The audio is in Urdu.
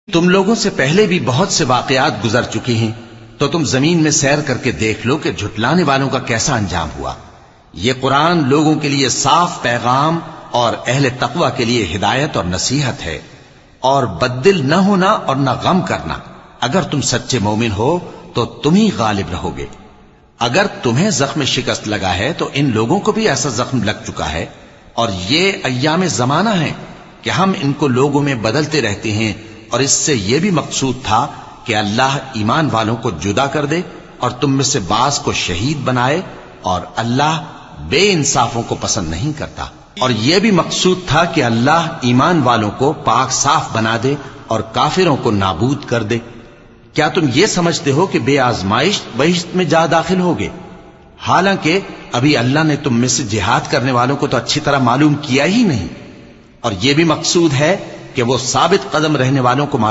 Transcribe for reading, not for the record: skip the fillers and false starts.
تم لوگوں سے پہلے بھی بہت سے واقعات گزر چکے ہیں، تو تم زمین میں سیر کر کے دیکھ لو کہ جھٹلانے والوں کا کیسا انجام ہوا۔ یہ قرآن لوگوں کے لیے صاف پیغام اور اہل تقوی کے لیے ہدایت اور نصیحت ہے، اور بددل نہ ہونا اور نہ غم کرنا۔ اگر تم سچے مومن ہو تو تم ہی غالب رہو گے۔ اگر تمہیں زخم شکست لگا ہے تو ان لوگوں کو بھی ایسا زخم لگ چکا ہے، اور یہ ایام زمانہ ہے کہ ہم ان کو لوگوں میں بدلتے رہتے ہیں، اور اس سے یہ بھی مقصود تھا کہ اللہ ایمان والوں کو جدا کر دے اور تم میں سے بعض کو شہید بنائے، اور اللہ بے انصافوں کو پسند نہیں کرتا۔ اور یہ بھی مقصود تھا کہ اللہ ایمان والوں کو پاک صاف بنا دے اور کافروں کو نابود کر دے۔ کیا تم یہ سمجھتے ہو کہ بے آزمائش بہشت میں جا داخل ہوگے؟ حالانکہ ابھی اللہ نے تم میں سے جہاد کرنے والوں کو تو اچھی طرح معلوم کیا ہی نہیں، اور یہ بھی مقصود ہے کہ وہ ثابت قدم رہنے والوں کو معلوم